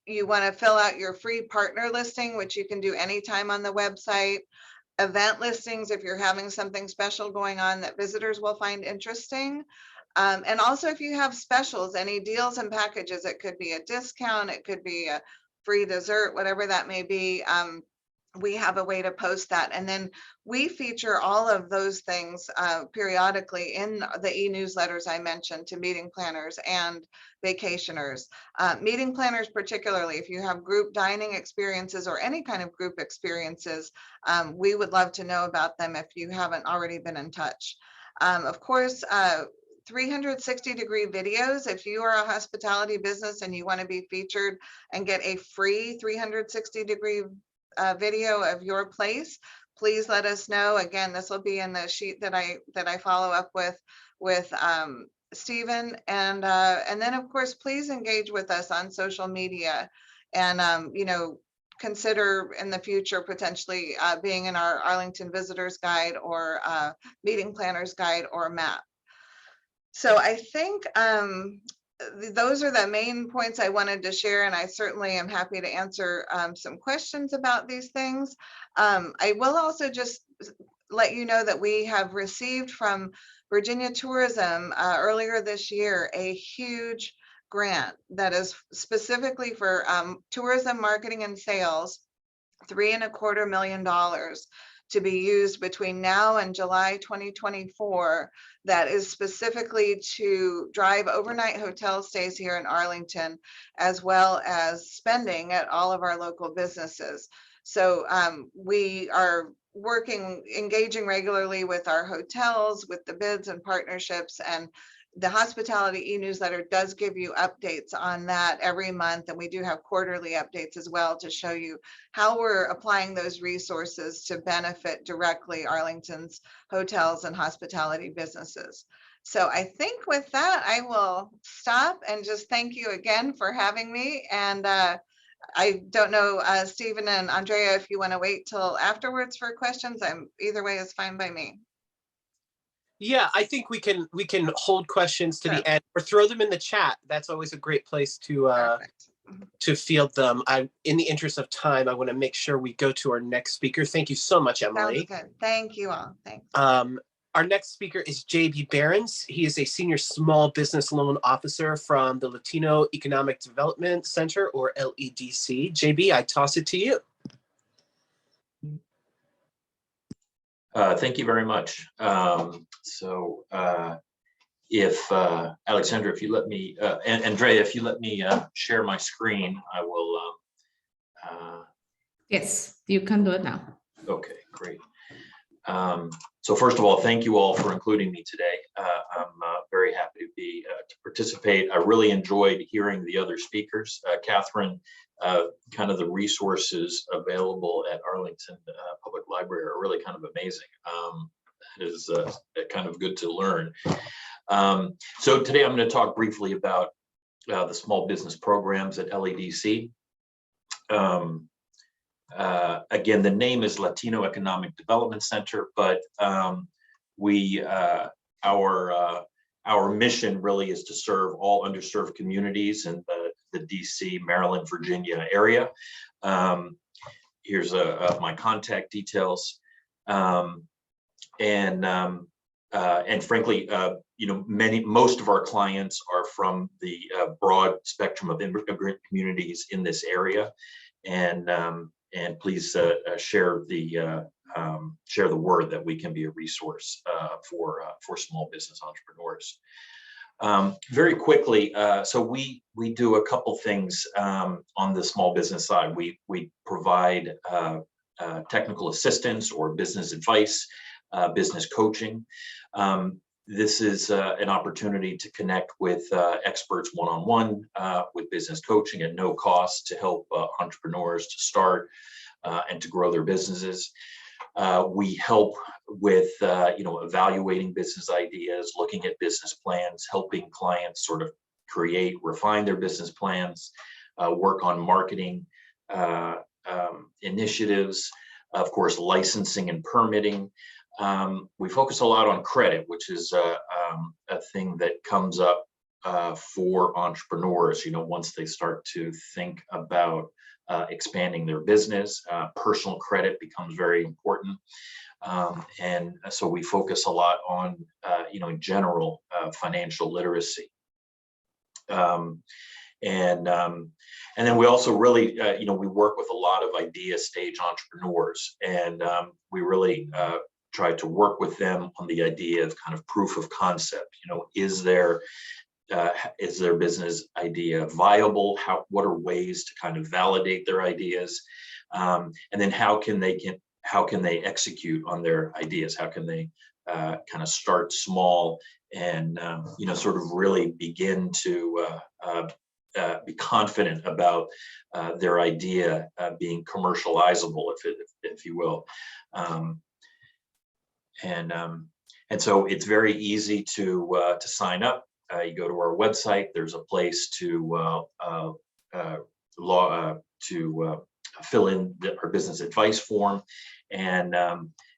you want to fill out your free partner listing, which you can do anytime on the website. Event listings, if you're having something special going on that visitors will find interesting. And also if you have specials, any deals and packages, it could be a discount, it could be a free dessert, whatever that may be. We have a way to post that. And then we feature all of those things periodically in the e-newsletters I mentioned to meeting planners and vacationers. Meeting planners, particularly if you have group dining experiences or any kind of group experiences, we would love to know about them if you haven't already been in touch. Of course, 360-degree videos. If you are a hospitality business and you want to be featured and get a free 360-degree video of your place, please let us know. Again, this will be in the sheet that I follow up with Stephen, and then of course please engage with us on social media, and you know, consider in the future potentially being in our Arlington Visitors Guide or Meeting Planners Guide or map. So I think those are the main points I wanted to share, and I certainly am happy to answer some questions about these things. I will also just let you know that we have received from Virginia Tourism earlier this year a huge grant that is specifically for tourism marketing and sales, $3.25 million to be used between now and July 2024, that is specifically to drive overnight hotel stays here in Arlington, as well as spending at all of our local businesses. So we are engaging regularly with our hotels, with the bids and partnerships, and the hospitality e-newsletter does give you updates on that every month, and we do have quarterly updates as well to show you how we're applying those resources to benefit directly Arlington's hotels and hospitality businesses. So I think with that, I will stop and just thank you again for having me. And I don't know, Stephen and Andrea, if you want to wait till afterwards for questions. Either way is fine by me. Yeah, I think we can hold questions to the end or throw them in the chat. That's always a great place to field them. In the interest of time, I want to make sure we go to our next speaker. Thank you so much, Emily. Sounds good. Thank you all. Thanks. Our next speaker is JB Behrens. He is a senior small business loan officer from the Latino Economic Development Center, or LEDC. JB, I toss it to you. Thank you very much. If Alexandra, if you let me, and Andrea, if you let me share my screen, I will. Yes, you can do it now. Okay, great. So first of all, thank you all for including me today. I'm very happy to participate. I really enjoyed hearing the other speakers. Catherine, kind of the resources available at Arlington Public Library are really kind of amazing. It is kind of good to learn. So today I'm going to talk briefly about the small business programs at LEDC. Again, the name is Latino Economic Development Center, but our mission really is to serve all underserved communities in the DC, Maryland, Virginia area. Here's my contact details, and frankly, you know, most of our clients are from the broad spectrum of immigrant communities in this area, and please share the word that we can be a resource for small business entrepreneurs. Very quickly, so we do a couple things on the small business side. We provide technical assistance or business advice, business coaching. This is an opportunity to connect with experts one-on-one with business coaching at no cost to help entrepreneurs to start and to grow their businesses. We help with evaluating business ideas, looking at business plans, helping clients sort of create, refine their business plans, work on marketing initiatives, of course, licensing and permitting. We focus a lot on credit, which is a thing that comes up for entrepreneurs. Once they start to think about expanding their business, personal credit becomes very important. And so we focus a lot on, in general, financial literacy. And then we also really, we work with a lot of idea stage entrepreneurs, and we really try to work with them on the idea of kind of proof of concept. Is their business idea viable? What are ways to kind of validate their ideas? And then how can they execute on their ideas? How can they kind of start small and sort of really begin to be confident about their idea being commercializable, if you will. And so it's very easy to sign up. You go to our website. There's a place to fill in our business advice form, and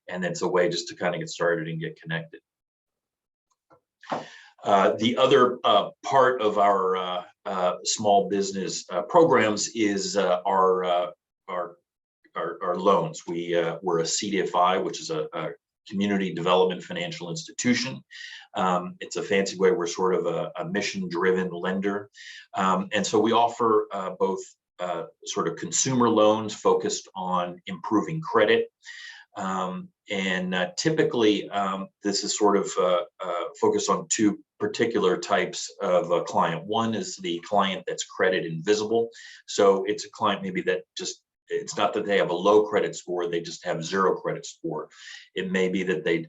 it's a way just to kind of get started and get connected. The other part of our small business programs is our loans. We're a CDFI, which is a community development financial institution. It's a fancy way. We're sort of a mission-driven lender, and so we offer both sort of consumer loans focused on improving credit. And typically, this is sort of focused on two particular types of a client. One is the client that's credit invisible. So it's a client maybe that it's not that they have a low credit score, they just have zero credit score. It may be that they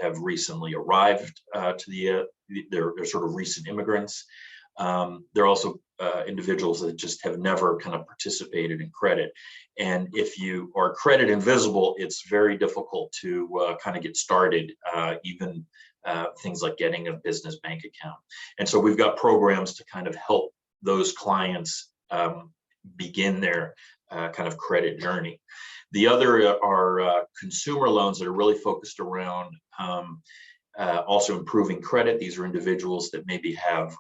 have recently arrived to they're sort of recent immigrants. They're also individuals that just have never kind of participated in credit. And if you are credit invisible, it's very difficult to kind of get started, even things like getting a business bank account. And so we've got programs to kind of help those clients begin their kind of credit journey. The other are consumer loans that are really focused around also improving credit. These are individuals that maybe have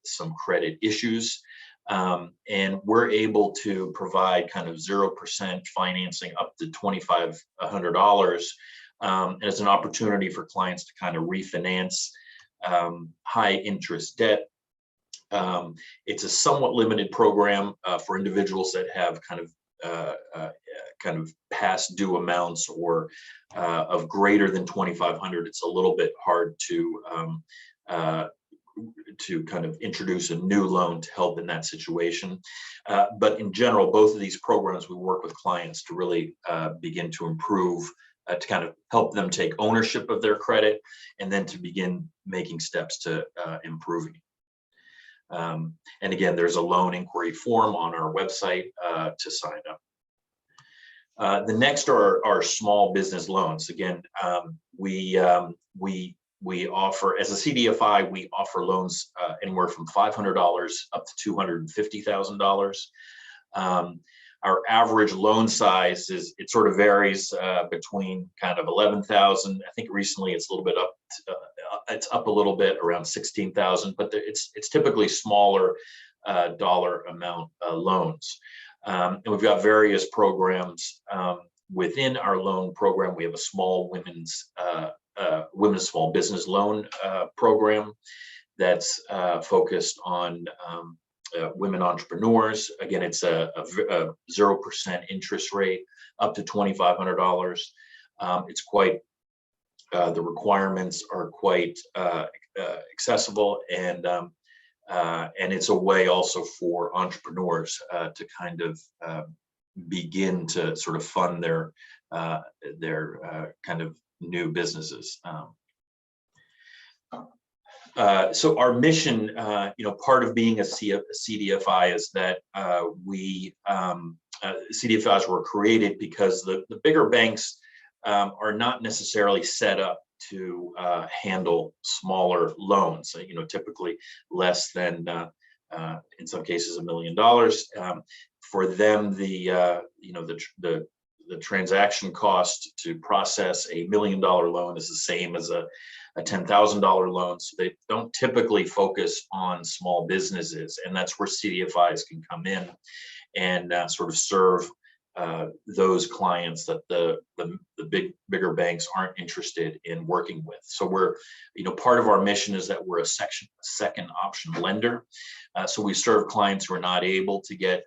some credit issues, and we're able to provide kind of 0% financing up to $2,500, and it's an opportunity for clients to kind of refinance high interest debt. It's a somewhat limited program for individuals that have kind of past due amounts or of greater than $2,500. It's a little bit hard to kind of introduce a new loan to help in that situation. But in general, both of these programs, we work with clients to really begin to improve, to kind of help them take ownership of their credit, and then to begin making steps to improving. And again, there's a loan inquiry form on our website to sign up. The next are our small business loans. Again, we offer, as a CDFI, we offer loans anywhere from $500 up to $250,000. Our average loan size it sort of varies between kind of 11,000. I think recently it's a little bit up. It's up a little bit, around 16,000, but it's typically smaller dollar amount loans. And we've got various programs within our loan program. We have a small women's small business loan program that's focused on women entrepreneurs. Again, it's a 0% interest rate up to $2,500. It's quite, the requirements are quite accessible, and it's a way also for entrepreneurs to kind of begin to sort of fund their kind of new businesses. So our mission, part of being a CDFI is that CDFIs were created because the bigger banks are not necessarily set up to handle smaller loans. Typically less than, in some cases, $1 million. For them, the transaction cost to process a $1 million loan is the same as a $10,000 loan. So they don't typically focus on small businesses, and that's where CDFIs can come in and sort of serve those clients that the bigger banks aren't interested in working with. So we're, part of our mission is that we're a second option lender. So we serve clients who are not able to get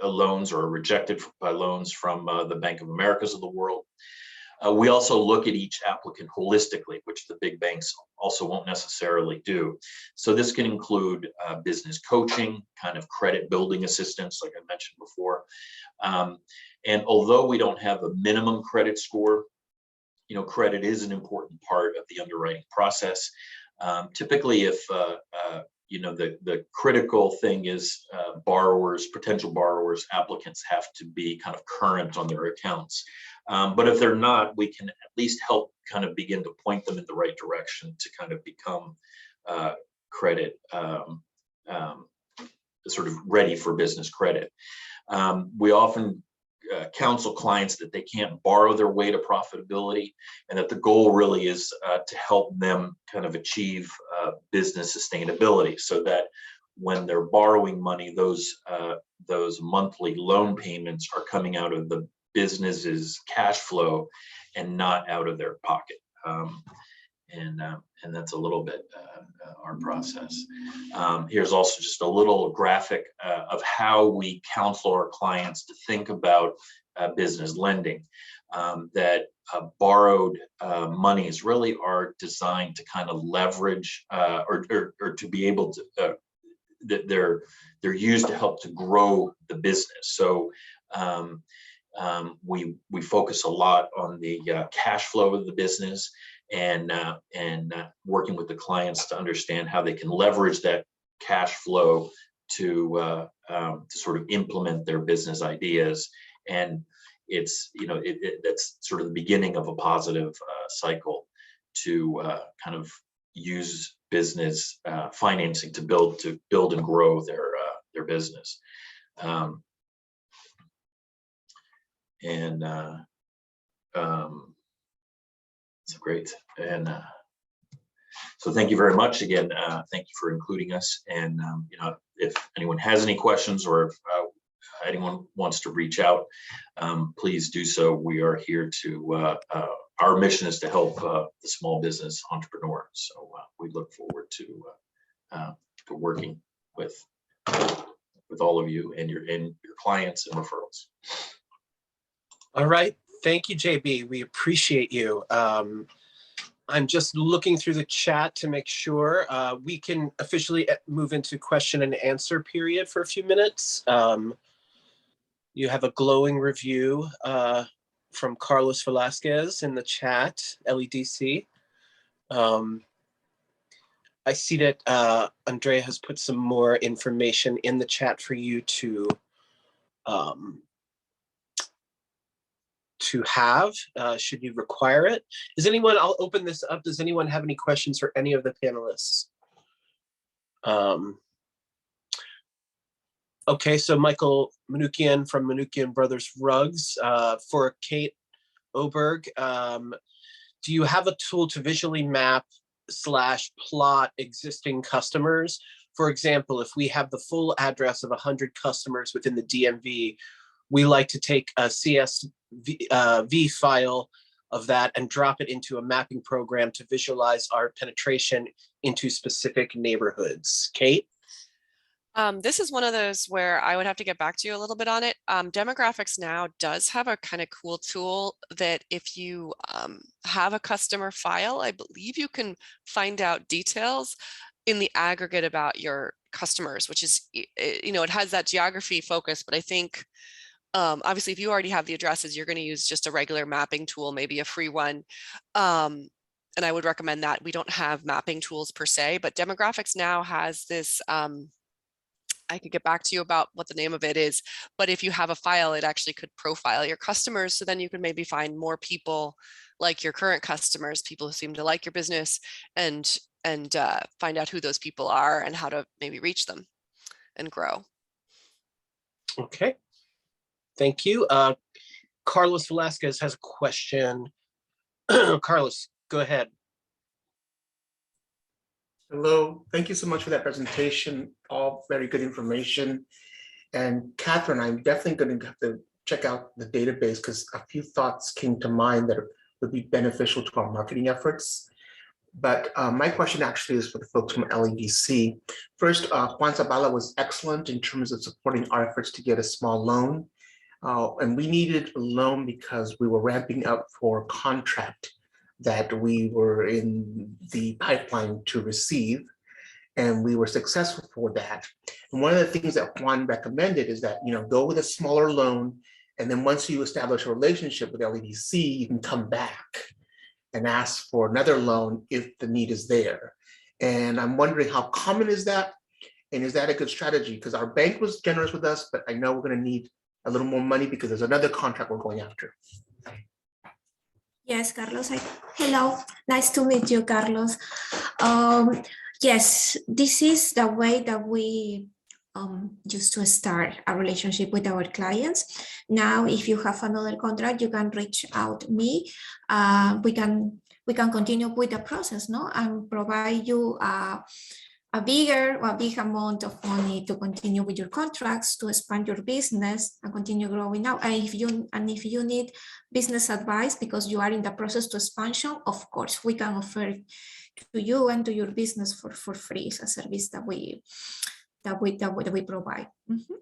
loans or rejected by loans from the Bank of Americas of the world. We also look at each applicant holistically, which the big banks also won't necessarily do. So this can include business coaching, kind of credit building assistance, like I mentioned before. And although we don't have a minimum credit score, credit is an important part of the underwriting process. Typically, if the critical thing is potential borrowers, applicants have to be kind of current on their accounts. But if they're not, we can at least help kind of begin to point them in the right direction to kind of become credit, sort of ready for business credit. We often counsel clients that they can't borrow their way to profitability, and that the goal really is to help them kind of achieve business sustainability, so that when they're borrowing money, those monthly loan payments are coming out of the business's cash flow and not out of their pocket. And that's a little bit our process. Here's also just a little graphic of how we counsel our clients to think about business lending. That borrowed monies really are designed to kind of leverage or to be able to, that they're used to help to grow the business. So we focus a lot on the cash flow of the business, and working with the clients to understand how they can leverage that cash flow to sort of implement their business ideas. And it's that's sort of the beginning of a positive cycle to kind of use business financing to build and grow their business. It's great. And so thank you very much again. Thank you for including us. And if anyone has any questions, or if anyone wants to reach out, please do so. We are here to, our mission is to help the small business entrepreneur. So we look forward to working with all of you and your clients and referrals. All right. Thank you, JB. We appreciate you. I'm just looking through the chat to make sure we can officially move into question and answer period for a few minutes. You have a glowing review from Carlos Velasquez in the chat, LEDC. I see that Andrea has put some more information in the chat for you to have, should you require it. I'll open this up. Does anyone have any questions for any of the panelists? Okay, so Michael Manukian from Manukian Brothers Rugs. For Kate Oberg, do you have a tool to visually map / plot existing customers? For example, if we have the full address of 100 customers within the DMV, we like to take a CSV file of that and drop it into a mapping program to visualize our penetration into specific neighborhoods. Kate? This is one of those where I would have to get back to you a little bit on it. Demographics Now does have a kind of cool tool that if you have a customer file, I believe you can find out details in the aggregate about your customers, which is, it has that geography focus, but I think obviously if you already have the addresses, you're going to use just a regular mapping tool, maybe a free one. and I would recommend that. We don't have mapping tools per se, but demographics now has this, I could get back to you about what the name of it is, but if you have a file, it actually could profile your customers. So then you can maybe find more people like your current customers, people who seem to like your business, and find out who those people are and how to maybe reach them and grow. Okay, thank you. Carlos Velasquez has a question. Carlos, go ahead. Hello, thank you so much for that presentation. All very good information. And Catherine, I'm definitely going to have to check out the database because a few thoughts came to mind that would be beneficial to our marketing efforts. But my question actually is for the folks from LEDC. First, Juan Zabala was excellent in terms of supporting our efforts to get a small loan. And we needed a loan because we were ramping up for a contract that we were in the pipeline to receive, and we were successful for that. And one of the things that Juan recommended is that, go with a smaller loan, and then once you establish a relationship with LEDC, you can come back and ask for another loan if the need is there. And I'm wondering, how common is that? And is that a good strategy? Because our bank was generous with us, but I know we're going to need a little more money because there's another contract we're going after. Yes, Carlos. Hello, nice to meet you, Carlos. Yes, this is the way that we used to start a relationship with our clients. Now, if you have another contract, you can reach out to me. We can continue with the process, no, and provide you a big amount of money to continue with your contracts, to expand your business and continue growing out. And if you need business advice because you are in the process to expansion, of course, we can offer to you and to your business for free. It's a service that we provide. Mm-hmm.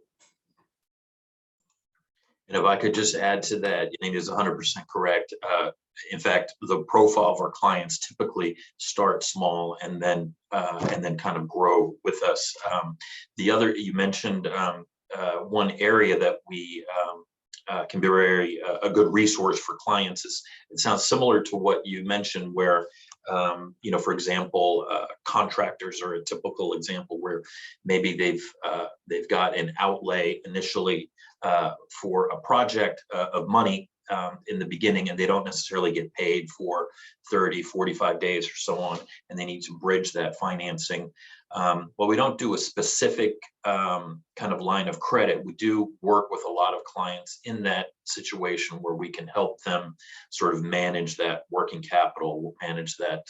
And if I could just add to that, I think is 100% correct. In fact, the profile of our clients typically start small and then kind of grow with us. The other, you mentioned one area that we can be a good resource for clients is, it sounds similar to what you mentioned, where for example, contractors are a typical example where maybe they've got an outlay initially for a project of money in the beginning, and they don't necessarily get paid for 30, 45 days or so on, and they need to bridge that financing. Well, we don't do a specific kind of line of credit. We do work with a lot of clients in that situation where we can help them sort of manage that working capital, manage that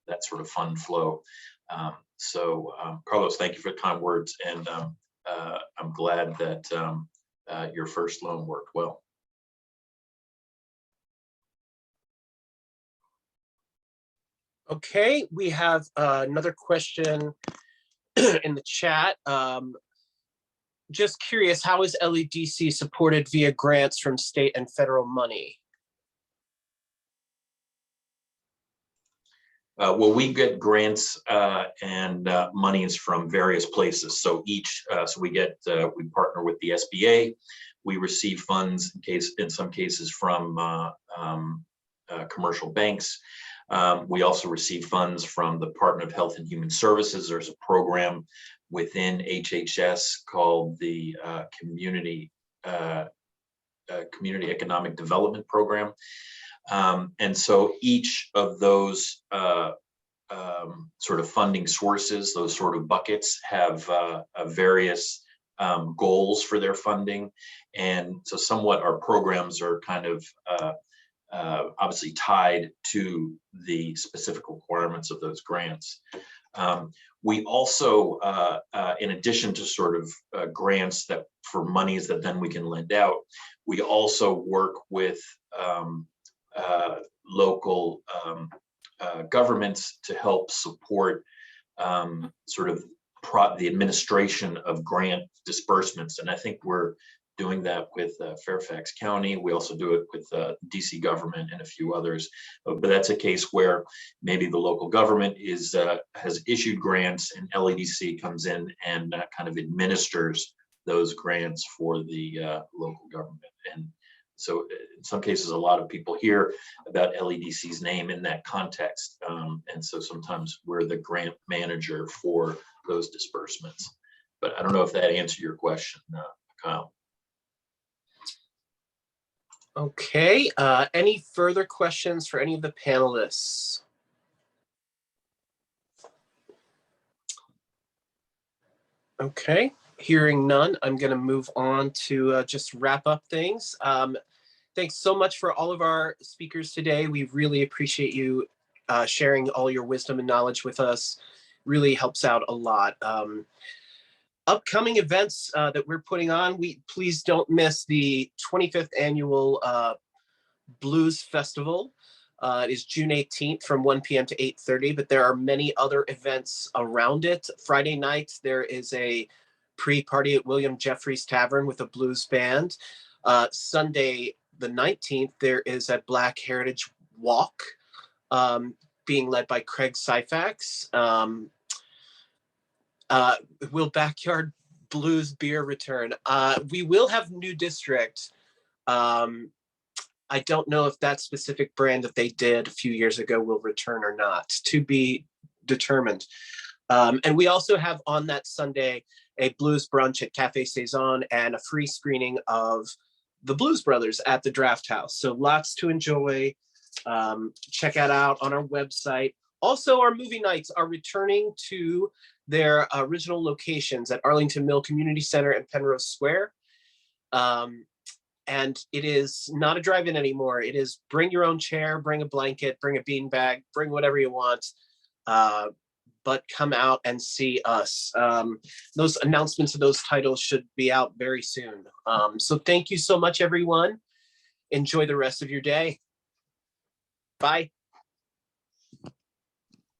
that sort of fund flow. Carlos, thank you for the kind words, and I'm glad that your first loan worked well. Okay, we have another question in the chat. Just curious, how is LEDC supported via grants from state and federal money? Well, we get grants and monies from various places. So we partner with the SBA. We receive funds in some cases from commercial banks. We also receive funds from the Department of Health and Human Services. There's a program within HHS called the Community Economic Development Program. And so each of those sort of funding sources, those sort of buckets, have various goals for their funding. And so somewhat our programs are kind of obviously tied to the specific requirements of those grants. We also, in addition to sort of grants that for monies that then we can lend out, we also work with local governments to help support sort of the administration of grant disbursements. And I think we're doing that with Fairfax County. We also do it with DC government and a few others. But that's a case where maybe the local government has issued grants, and LEDC comes in and kind of administers those grants for the local government. And So in some cases, a lot of people hear about LEDC's name in that context. And so sometimes we're the grant manager for those disbursements. But I don't know if that answered your question, Kyle. Okay, any further questions for any of the panelists? Okay, hearing none, I'm going to move on to just wrap up things. Thanks so much for all of our speakers today. We really appreciate you sharing all your wisdom and knowledge with us. Really helps out a lot. Upcoming events that we're putting on, please don't miss the 25th annual Blues Festival. It is June 18th from 1 p.m. to 8:30, but there are many other events around it. Friday night, there is a pre-party at William Jeffries Tavern with a blues band. Sunday, the 19th, there is a Black Heritage Walk being led by Craig Syfax. Will Backyard Blues Beer return? We will have New District. I don't know if that specific brand that they did a few years ago will return or not, to be determined. And we also have on that Sunday a blues brunch at Cafe Saison and a free screening of the Blues Brothers at the Draft House. So lots to enjoy. Check that out on our website. Also, our movie nights are returning to their original locations at Arlington Mill Community Center and Penrose Square. And it is not a drive-in anymore. It is bring your own chair, bring a blanket, bring a beanbag, bring whatever you want, but come out and see us. Those announcements of those titles should be out very soon. So thank you so much, everyone. Enjoy the rest of your day. Bye.